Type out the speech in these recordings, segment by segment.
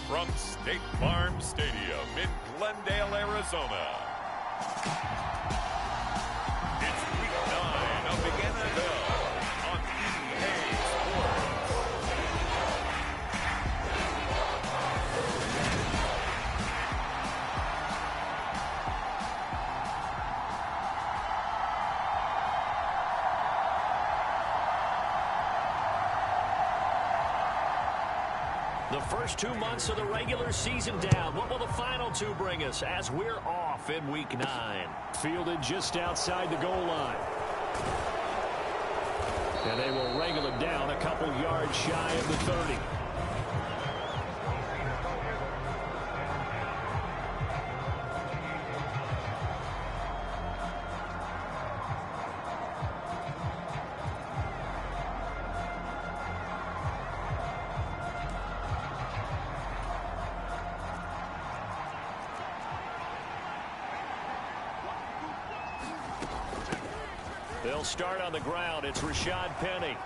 from State Farm Stadium in Glendale, Arizona. It's Week 9 of the NFL on EA Sports. The first 2 months of the regular season down. What will the final 2 bring us as we're off in Week 9? Fielded just outside the goal line. And they will wrangle it down a couple yards shy of the 30. They'll start on the ground. It's Rashad Penny.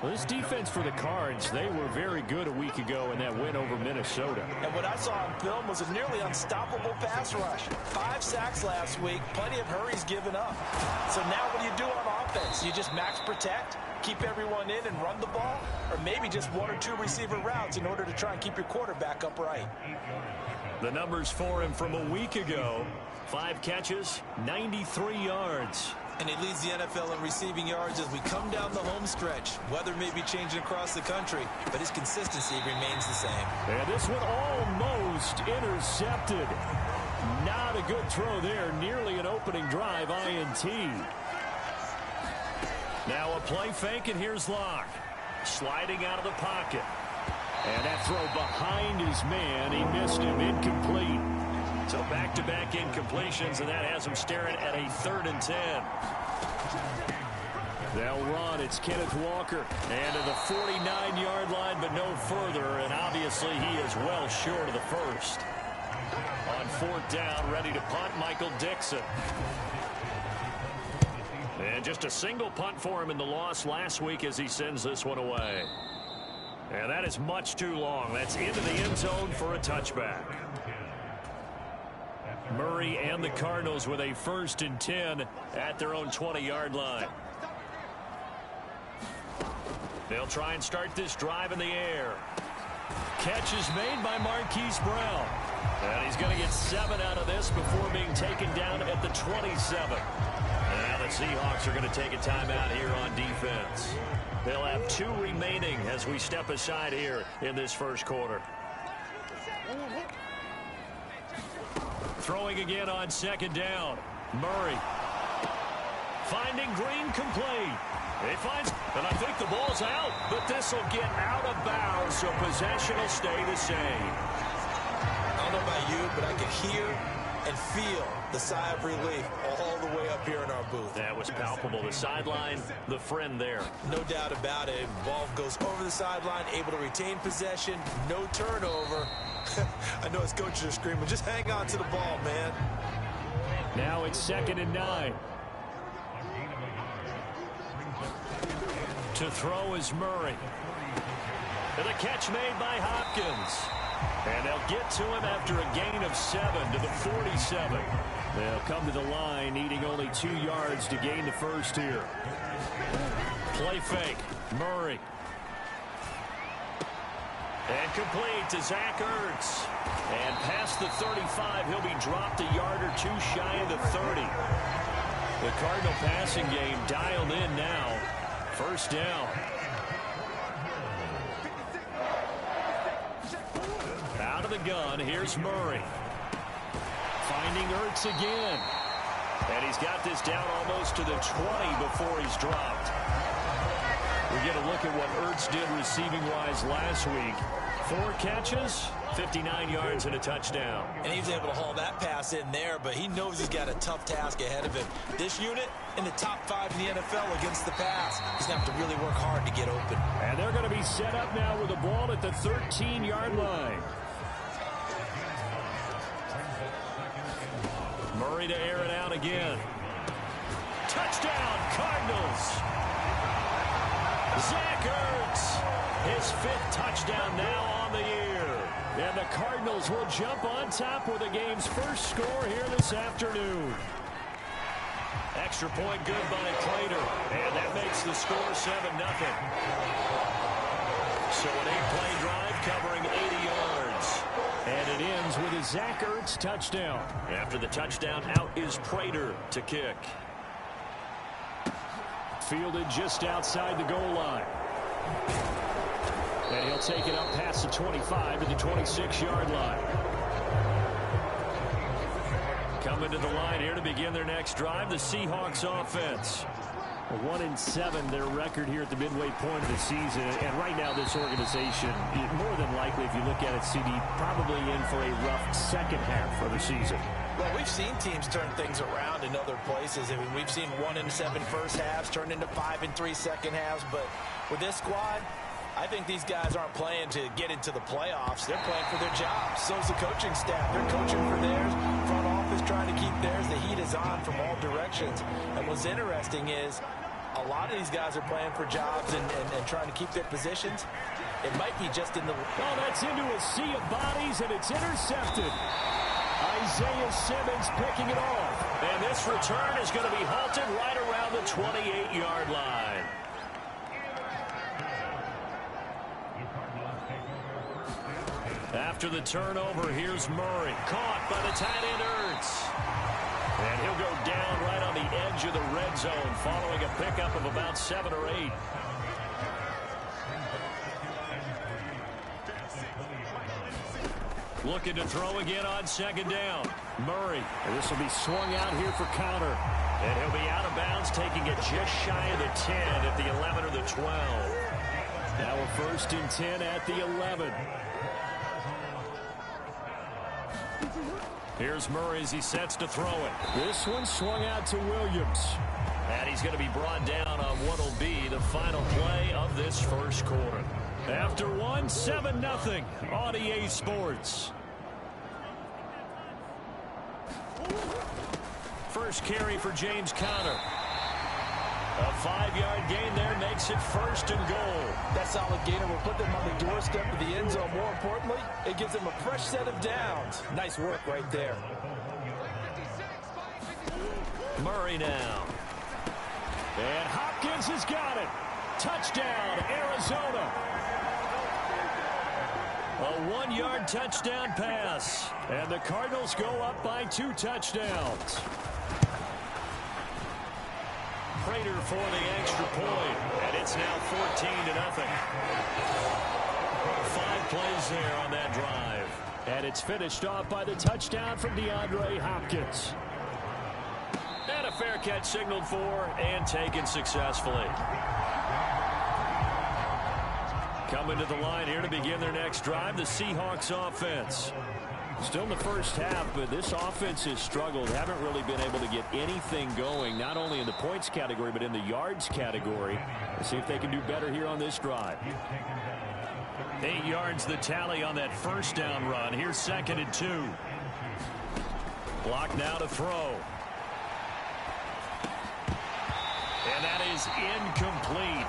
Well, this defense for the Cards, they were very good a week ago in that win over Minnesota. And what I saw on film was a nearly unstoppable pass rush. 5 sacks last week, plenty of hurries given up. So now what do you do on offense? You just max protect, keep everyone in and run the ball, or maybe just 1 or 2 receiver routes in order to try and keep your quarterback upright. The numbers for him from a week ago: 5 catches, 93 yards. And he leads the NFL in receiving yards as we come down the home stretch. Weather may be changing across the country, but his consistency remains the same. And this one almost intercepted. Not a good throw there. Nearly an opening drive INT. Now a play fake, and here's Locke. Sliding out of the pocket. And that throw behind his man. He missed him. Incomplete. So back-to-back incompletions, and that has him staring at a 3rd and 10. They'll run. It's Kenneth Walker. And to the 49-yard line, but no further. And obviously he is well short of the first. On 4th down, ready to punt, Michael Dixon. And just a single punt for him in the loss last week as he sends this one away. And that is much too long. That's into the end zone for a touchback. Murray and the Cardinals with a 1st and 10 at their own 20-yard line. They'll try and start this drive in the air. Catch is made by Marquise Brown. And he's going to get 7 out of this before being taken down at the 27. And now the Seahawks are going to take a timeout here on defense. They'll have 2 remaining as we step aside here in this first quarter. Throwing again on 2nd down. Murray. Finding Green complete. He finds, and I think the ball's out, but this will get out of bounds, so possession will stay the same. I don't know about you, but I can hear and feel the sigh of relief all the way up here in our booth. That was palpable. The sideline, the friend there. No doubt about it. Ball goes over the sideline, able to retain possession, no turnover. I know his coaches are screaming, just hang on to the ball, man. Now it's 2nd and 9. To throw is Murray. And the catch made by Hopkins. And they'll get to him after a gain of 7 to the 47. They'll come to the line, needing only 2 yards to gain the first here. Play fake. Murray. And complete to Zach Ertz. And past the 35, he'll be dropped a yard or 2 shy of the 30. The Cardinal passing game dialed in now. 1st down. Out of the gun, here's Murray. Finding Ertz again. And he's got this down almost to the 20 before he's dropped. We get a look at what Ertz did receiving-wise last week. 4 catches, 59 yards, and a touchdown. And he was able to haul that pass in there, but he knows he's got a tough task ahead of him. This unit in the top 5 in the NFL against the pass. He's going to have to really work hard to get open. And they're going to be set up now with the ball at the 13-yard line. Murray to air it out again. Touchdown, Cardinals. Zach Ertz, his 5th touchdown now on the year. And the Cardinals will jump on top with the game's first score here this afternoon. Extra point good by Prater, and that makes the score 7-0. So an 8-play drive covering 80 yards. And it ends with a Zach Ertz touchdown. After the touchdown, out is Prater to kick. Fielded just outside the goal line. And he'll take it up past the 25 to the 26-yard line. Coming to the line here to begin their next drive, the Seahawks offense. 1-7 their record here at the midway point of the season. And right now this organization, more than likely if you look at it, CD, probably in for a rough second half of the season. Well, we've seen teams turn things around in other places. I mean, we've seen 1-7 first halves turn into 5-3 second halves. But with this squad, I think these guys aren't playing to get into the playoffs. They're playing for their jobs. So's the coaching staff. They're coaching for theirs. Front office trying to keep theirs. The heat is on from all directions. And what's interesting is a lot of these guys are playing for jobs and trying to keep their positions. It might be just in the... Oh, that's into a sea of bodies, and it's intercepted. Isaiah Simmons picking it off. And this return is going to be halted right around the 28-yard line. After the turnover, here's Murray. Caught by the tight end Ertz. And he'll go down right on the edge of the red zone following a pickup of about 7 or 8. Looking to throw again on second down. Murray. And this will be swung out here for counter. And he'll be out of bounds, taking it just shy of the 10 at the 11 or the 12. Now a 1st and 10 at the 11. Here's Murray as he sets to throw it. This one swung out to Williams. And he's going to be brought down on what will be the final play of this first quarter. After 7-0 on EA Sports. First carry for James Conner. A 5-yard gain there makes it 1st and goal. That solid gainer will put them on the doorstep of the end zone. More importantly, it gives them a fresh set of downs. Nice work right there. Murray now. And Hopkins has got it. Touchdown, Arizona. A 1-yard touchdown pass. And the Cardinals go up by 2 touchdowns. Prater for the extra point, and it's now 14-0. 5 plays there on that drive. And it's finished off by the touchdown from DeAndre Hopkins. And a fair catch signaled for and taken successfully. Coming to the line here to begin their next drive, the Seahawks offense. Still in the first half, but this offense has struggled. Haven't really been able to get anything going, not only in the points category, but in the yards category. Let's see if they can do better here on this drive. 8 yards the tally on that 1st down run. Here's 2nd and 2. Block now to throw. And that is incomplete.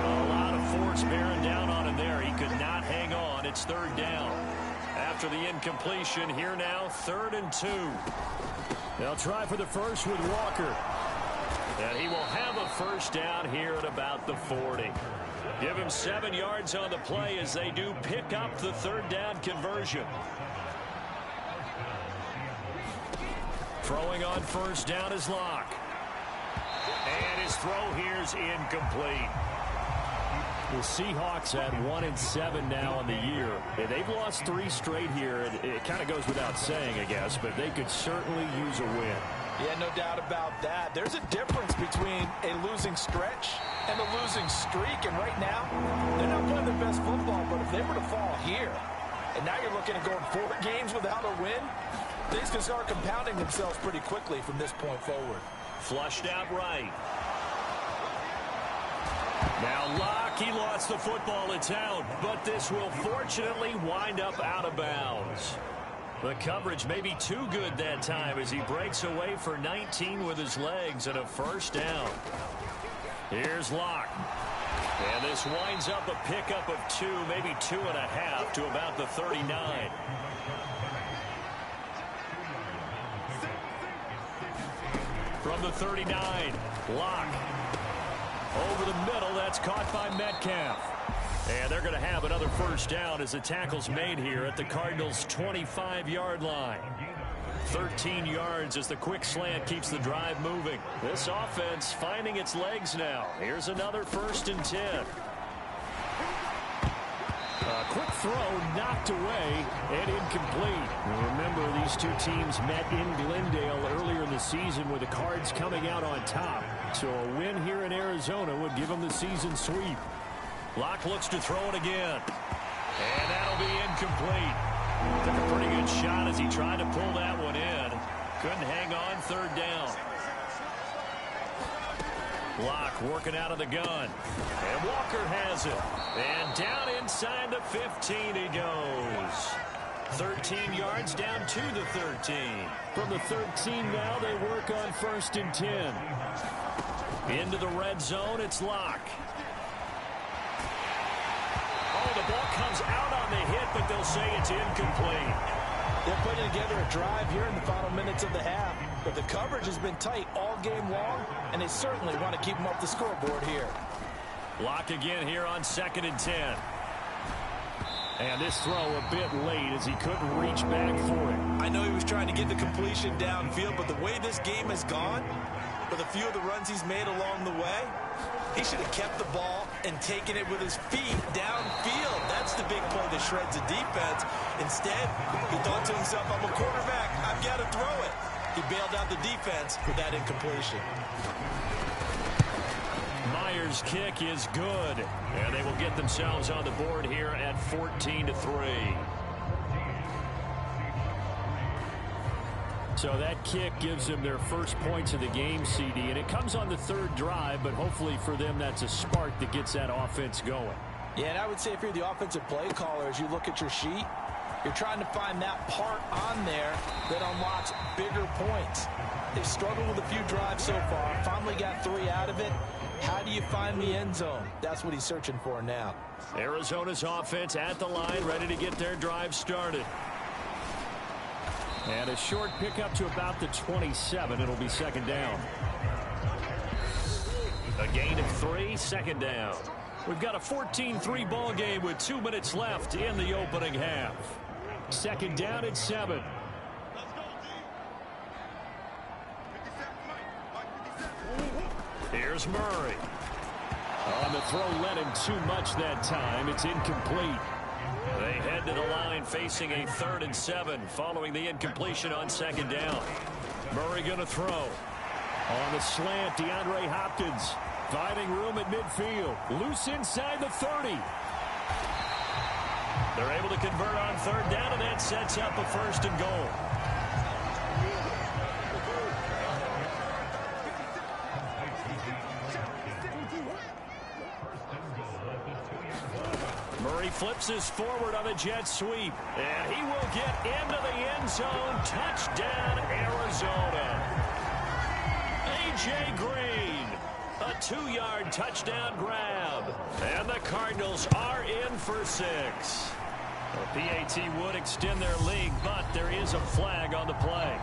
A lot of force bearing down on him there. He could not hang on. It's 3rd down. After the incompletion, here now, 3rd and 2. They'll try for the first with Walker. And he will have a 1st down here at about the 40. Give him 7 yards on the play as they do pick up the 3rd down conversion. Throwing on 1st down is Locke. And his throw here's incomplete. The Seahawks at 1-7 now on the year. They've lost 3 straight here. It kind of goes without saying, I guess, but they could certainly use a win. Yeah, no doubt about that. There's a difference between a losing stretch and a losing streak. And right now, they're not playing their best football, but if they were to fall here, and now you're looking at going 4 games without a win, things can start compounding themselves pretty quickly from this point forward. Flushed out right. Now Locke, he lost the football, it's out, but this will fortunately wind up out of bounds. The coverage may be too good that time as he breaks away for 19 with his legs and a 1st down. Here's Locke. And this winds up a pickup of 2, maybe 2.5 to about the 39. From the 39, Locke. Over the middle, that's caught by Metcalf. And they're going to have another first down as the tackle's made here at the Cardinals' 25-yard line. 13 yards as the quick slant keeps the drive moving. This offense finding its legs now. Here's another 1st and 10. A quick throw knocked away and incomplete. Remember, these two teams met in Glendale earlier in the season with the Cards coming out on top. So a win here in Arizona would give them the season sweep. Locke looks to throw it again. And that'll be incomplete. Took a pretty good shot as he tried to pull that one in. Couldn't hang on, 3rd down. Locke working out of the gun. And Walker has it. And down inside the 15 he goes. 13 yards down to the 13. From the 13 now they work on 1st and 10. Into the red zone, it's Locke. Oh, the ball comes out on the hit, but they'll say it's incomplete. They're putting together a drive here in the final minutes of the half, but the coverage has been tight all game long, and they certainly want to keep them up the scoreboard here. Locke again here on 2nd and 10. And this throw a bit late as he couldn't reach back for it. I know he was trying to get the completion downfield, but the way this game has gone, with a few of the runs he's made along the way, he should have kept the ball and taken it with his feet downfield. That's the big play that shreds the defense. Instead, he thought to himself, I'm a quarterback, I've got to throw it. He bailed out the defense with that incompletion. Myers' kick is good, and they will get themselves on the board here at 14-3. So that kick gives them their first points of the game, CD, and it comes on the 3rd drive, but hopefully for them that's a spark that gets that offense going. Yeah, and I would say if you're the offensive play caller, as you look at your sheet, you're trying to find that part on there that unlocks bigger points. They've struggled with a few drives so far, finally got 3 out of it. How do you find the end zone? That's what he's searching for now. Arizona's offense at the line, ready to get their drive started. And a short pickup to about the 27. It'll be 2nd down. A gain of 3, 2nd down. We've got a 14-3 ball game with 2 minutes left in the opening half. 2nd down at 7. Here's Murray. On the throw, led him too much that time. It's incomplete. They head to the line facing a 3rd and 7 following the incompletion on 2nd down. Murray going to throw. On the slant, DeAndre Hopkins finding room at midfield. Loose inside the 30. They're able to convert on 3rd down, and that sets up a 1st and goal. Murray flips this forward on a jet sweep, and he will get into the end zone. Touchdown, Arizona. A.J. Green, a 2-yard touchdown grab, and the Cardinals are in for 6. The PAT would extend their lead, but there is a flag on the play.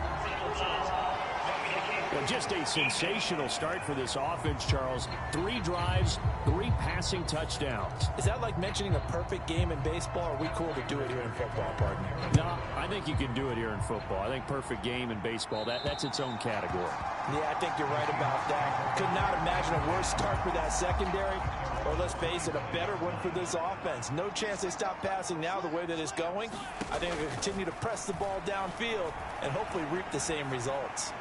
Well, just a sensational start for this offense, Charles. 3 drives, 3 passing touchdowns. Is that like mentioning a perfect game in baseball, or are we cool to do it here in football, partner? No, I think you can do it here in football. I think perfect game in baseball, that's its own category. Yeah, I think you're right about that. Could not imagine a worse start for that secondary, or let's face it, a better one for this offense. No chance they stop passing now the way that it's going. I think they'll continue to press the ball downfield and hopefully reap the same results.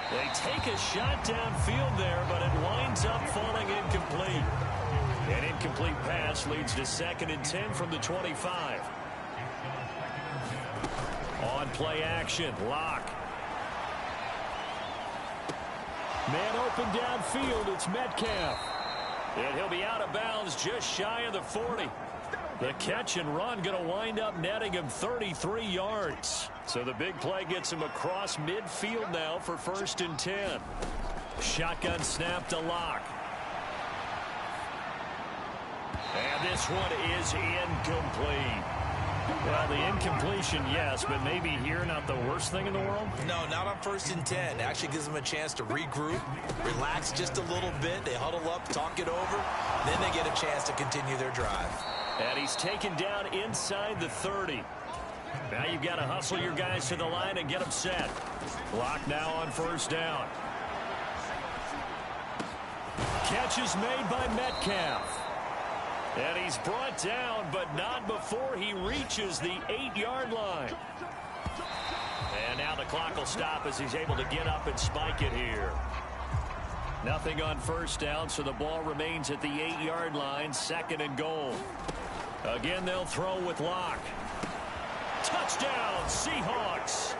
They take a shot downfield there, but it winds up falling incomplete. An incomplete pass leads to 2nd and 10 from the 25. On play action, Locke. Man open downfield, it's Metcalf. And he'll be out of bounds just shy of the 40. The catch and run going to wind up netting him 33 yards. So the big play gets him across midfield now for 1st and 10. Shotgun snap to Locke. And this one is incomplete. Well, the incompletion, yes, but maybe here not the worst thing in the world? No, not on 1st and 10. Actually gives them a chance to regroup, relax just a little bit. They huddle up, talk it over. Then they get a chance to continue their drive. And he's taken down inside the 30. Now you've got to hustle your guys to the line and get them set. Clock now on 1st down. Catch is made by Metcalf. And he's brought down, but not before he reaches the 8-yard line. And now the clock will stop as he's able to get up and spike it here. Nothing on 1st down, so the ball remains at the 8-yard line, 2nd and goal. Again, they'll throw with Locke. Touchdown, Seahawks.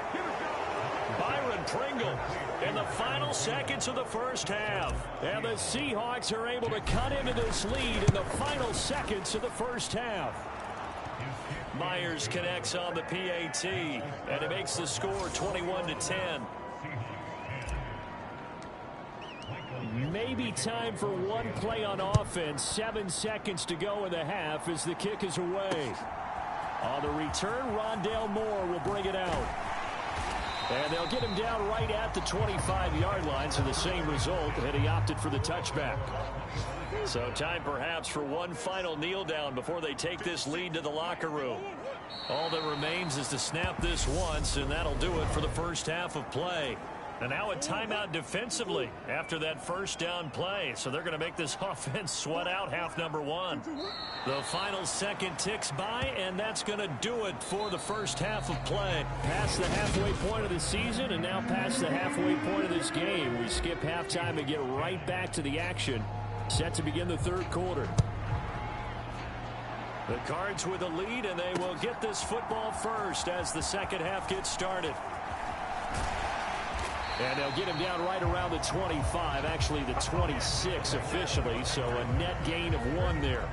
Byron Pringle in the final seconds of the 1st half. And the Seahawks are able to cut into this lead in the final seconds of the 1st half. Myers connects on the PAT, and it makes the score 21-10. Maybe time for one play on offense. 7 seconds to go in the half as the kick is away. On the return, Rondale Moore will bring it out. And they'll get him down right at the 25-yard line, so the same result, and he opted for the touchback. So time perhaps for one final kneel down before they take this lead to the locker room. All that remains is to snap this once, and that'll do it for the 1st half of play. And now a timeout defensively after that 1st down play. So they're going to make this offense sweat out half number 1. The final second ticks by, and that's going to do it for the 1st half of play. Past the halfway point of the season, and now past the halfway point of this game. We skip halftime and get right back to the action. Set to begin the 3rd quarter. The Cards with a lead, and they will get this football first as the 2nd half gets started. And they'll get him down right around the 25, actually the 26 officially, so a net gain of 1 there.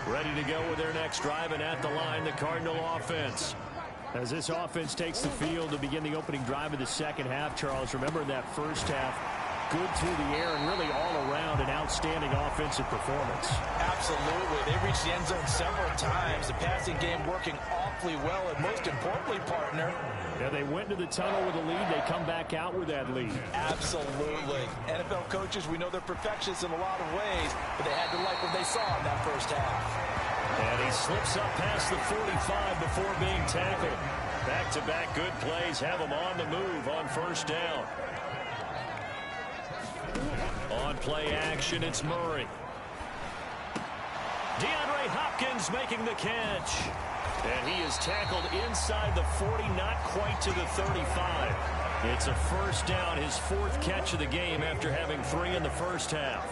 Ready to go with their next drive, and at the line, the Cardinal offense. As this offense takes the field to begin the opening drive of the 2nd half, Charles, remember that 1st half, good through the air and really all around an outstanding offensive performance. Absolutely. They reached the end zone several times. The passing game working awfully well, and most importantly, partner, yeah, they went to the tunnel with a lead. They come back out with that lead. Absolutely. NFL coaches, we know they're perfectionists in a lot of ways, but they had to like what they saw in that 1st half. And he slips up past the 45 before being tackled. Back-to-back good plays have him on the move on 1st down. On play action, it's Murray. DeAndre Hopkins making the catch. And he is tackled inside the 40, not quite to the 35. It's a 1st down, his 4th catch of the game after having 3 in the 1st half.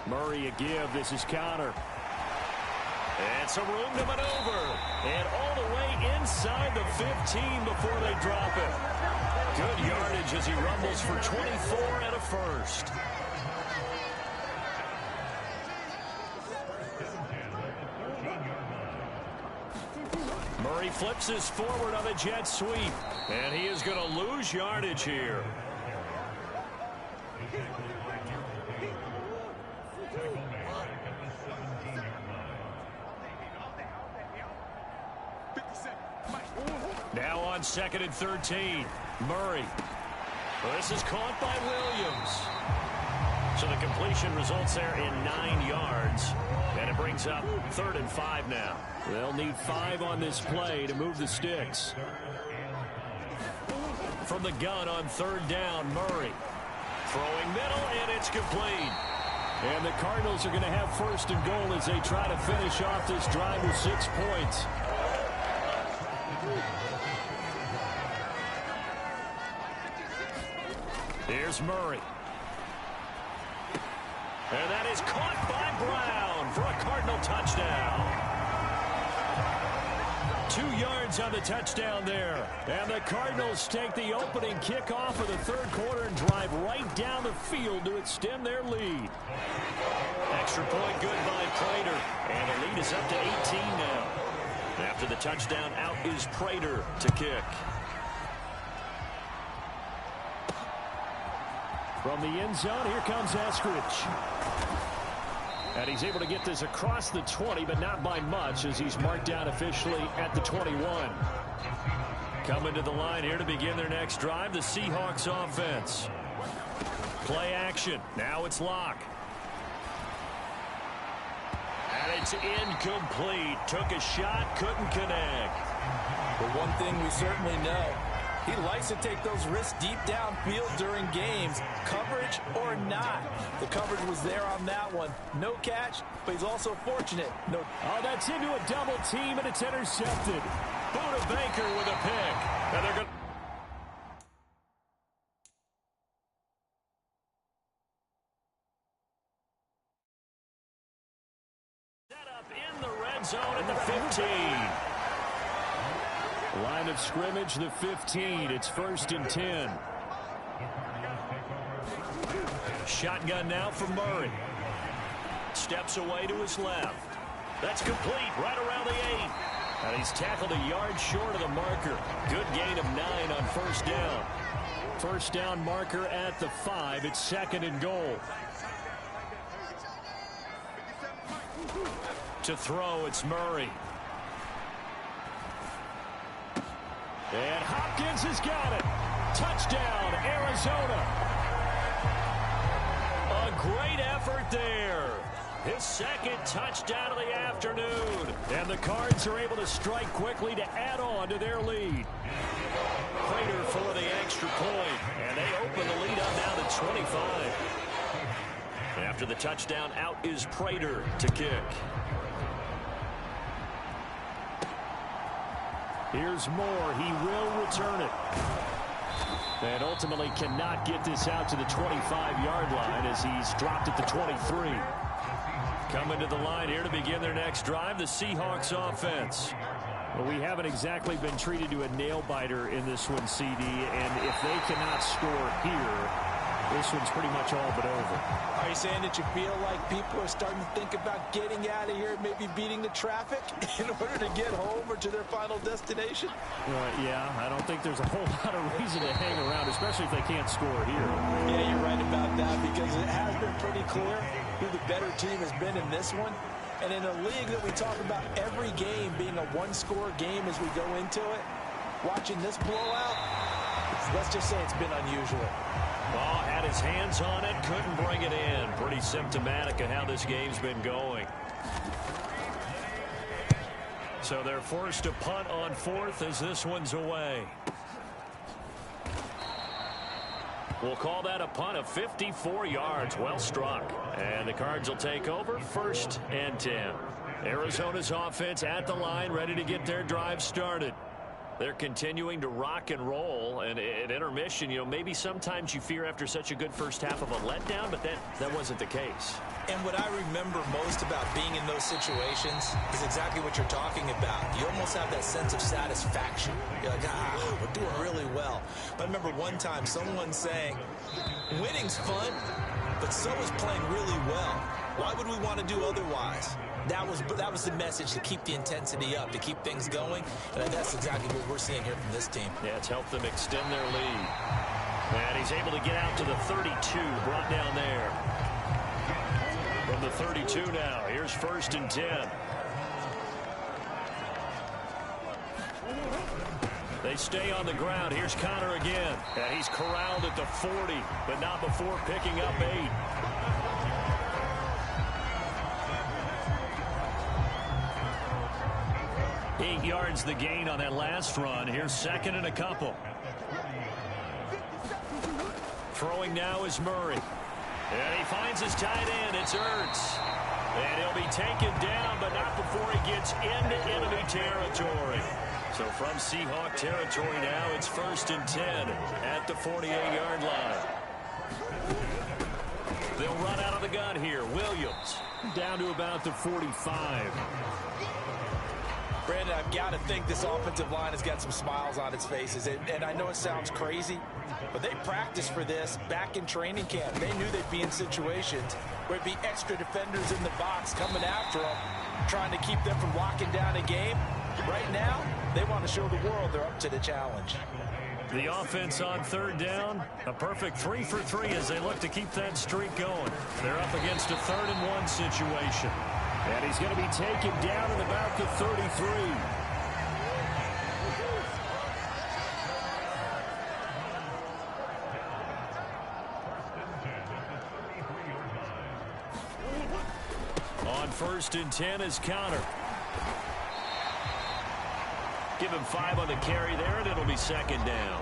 Murray a give. This is Connor. And some room to maneuver. And all the way inside the 15 before they drop it. Good yardage as he rumbles for 24 and a 1st. Murray flips this forward on a jet sweep. And he is going to lose yardage here. Now on 2nd and 13. Murray. Well, this is caught by Williams. So the completion results there in 9 yards. And it brings up 3rd and 5 now. They'll need 5 on this play to move the sticks. From the gun on 3rd down, Murray. Throwing middle, and it's complete. And the Cardinals are going to have 1st and goal as they try to finish off this drive with 6 points. Here's Murray. And that is caught by Brown for a Cardinal touchdown. 2 yards on the touchdown there. And the Cardinals take the opening kickoff of the 3rd quarter and drive right down the field to extend their lead. Extra point good by Prater. And the lead is up to 18 now. After the touchdown, out is Prater to kick. From the end zone, here comes Eskridge. And he's able to get this across the 20, but not by much, as he's marked down officially at the 21. Coming to the line here to begin their next drive, the Seahawks offense. Play action. Now it's Locke. And it's incomplete. Took a shot, couldn't connect. But one thing we certainly know, he likes to take those risks deep downfield during games, coverage or not. The coverage was there on that one. No catch, but he's also fortunate. Oh, that's into a double team, and it's intercepted. Buda Baker with a pick. And they're going to... set up in the red zone at the 15. Line of scrimmage, the 15. It's 1st and 10. Shotgun now for Murray. Steps away to his left. That's complete right around the 8. And he's tackled a yard short of the marker. Good gain of 9 on 1st down. 1st down marker at the 5. It's 2nd and goal. To throw, it's Murray. And Hopkins has got it. Touchdown, Arizona. A great effort there. His 2nd touchdown of the afternoon. And the Cards are able to strike quickly to add on to their lead. Prater for the extra point. And they open the lead up now to 25. After the touchdown, out is Prater to kick. Here's Moore. He will return it. And ultimately cannot get this out to the 25-yard line as he's dropped at the 23. Coming to the line here to begin their next drive, the Seahawks offense. Well, we haven't exactly been treated to a nail-biter in this one, CD, and if they cannot score here, this one's pretty much all but over. Are you saying that you feel like people are starting to think about getting out of here, maybe beating the traffic in order to get home or to their final destination? Yeah, I don't think there's a whole lot of reason to hang around, especially if they can't score here. Yeah, you're right about that, because it has been pretty clear who the better team has been in this one. And in a league that we talk about every game being a one-score game as we go into it, watching this blowout, let's just say it's been unusual. Ball had his hands on it, couldn't bring it in. Pretty symptomatic of how this game's been going. So they're forced to punt on 4th as this one's away. We'll call that a punt of 54 yards. Well struck. And the Cards will take over 1st and 10. Arizona's offense at the line, ready to get their drive started. They're continuing to rock and roll, and at intermission, you know, maybe sometimes you fear after such a good first half of a letdown, but that wasn't the case. And what I remember most about being in those situations is exactly what you're talking about. You almost have that sense of satisfaction. You're like, we're doing really well. But I remember one time someone saying, winning's fun, but so is playing really well. Why would we want to do otherwise? That was the message, to keep the intensity up, to keep things going. And that's exactly what we're seeing here from this team. Yeah, it's helped them extend their lead. And he's able to get out to the 32, brought down there. From the 32 now, here's 1st and 10. They stay on the ground. Here's Connor again. And he's corralled at the 40, but not before picking up 8. Eight yards the gain on that last run. Here's 2nd and a couple. Throwing now is Murray. And he finds his tight end. It's Ertz. And he'll be taken down, but not before he gets into enemy territory. So from Seahawk territory now, it's 1st and 10 at the 48-yard line. They'll run out of the gun here. Williams down to about the 45. Brandon, I've got to think this offensive line has got some smiles on its faces. And I know it sounds crazy, but they practiced for this back in training camp. They knew they'd be in situations where it'd be extra defenders in the box coming after them, trying to keep them from locking down a game. Right now, they want to show the world they're up to the challenge. The offense on third down, a perfect 3 for 3 as they look to keep that streak going. They're up against a 3rd-and-1 situation. And he's going to be taken down at about the 33. On 1st and 10 is Connor. Give him 5 on the carry there, and it'll be 2nd down.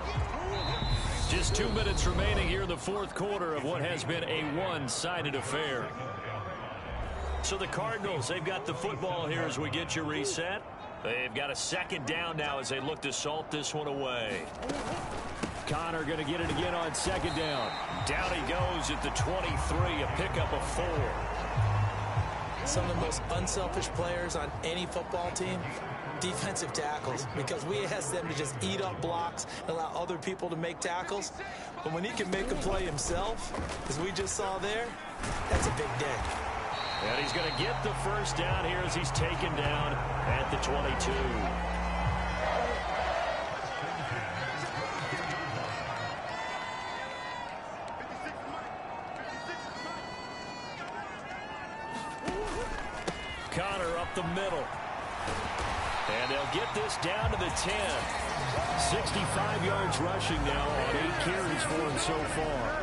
Just 2 minutes remaining here in the 4th quarter of what has been a one-sided affair. So the Cardinals, they've got the football here as we get you reset. They've got a 2nd down now as they look to salt this one away. Connor going to get it again on 2nd down. Down he goes at the 23, a pickup of 4. Some of the most unselfish players on any football team, defensive tackles, because we ask them to just eat up blocks and allow other people to make tackles. But when he can make a play himself, as we just saw there, that's a big day. And he's going to get the 1st down here as he's taken down at the 22. Connor up the middle. And they'll get this down to the 10. 65 yards rushing now on 8 carries for him so far.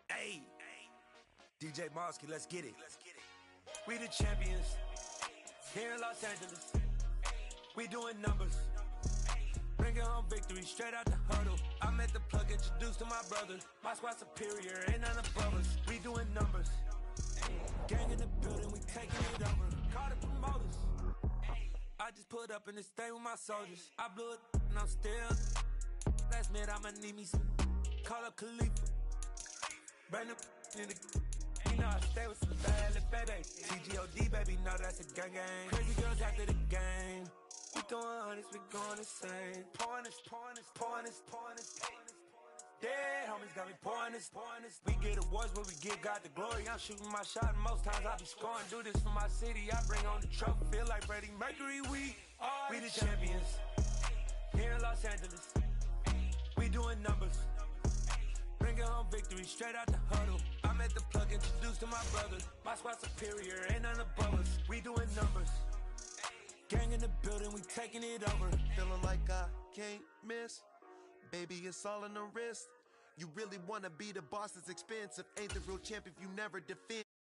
Hey, DJ Mosky, let's get it. We the champions here in Los Angeles. We doing numbers. Bringing home victory straight out the huddle. I'm at the plug, introduced to my brothers. My squad superior, ain't none above us. We doing numbers. Gang in the building, we taking it over. Call the promoters. I just put up in this thing with my soldiers. I blew it and I'm still. Last minute I'ma need me some. Call up Khalifa. Brand new in the. You know I stay with some bad little baby. TGOD baby, know that's a gang gang. Crazy girls after the game. We throwing hundreds, we going insane. Pouring this. Dead homies got me pouring this. We get awards, but we give God the glory. I'm shooting my shot, and most times I be scoring. Do this for my city, I bring on the trophy. Feel like Freddie Mercury, we the champions here in Los Angeles. We doing numbers. Bringing home victory straight out the huddle. I'm at the plug, introduced to my brothers. My squad superior, ain't none above us. We doing numbers. Gang in the building, we taking it over. Feeling like I can't miss. Baby, it's all in the wrist. You really wanna be the boss, it's expensive. Ain't the real champ if you never defend.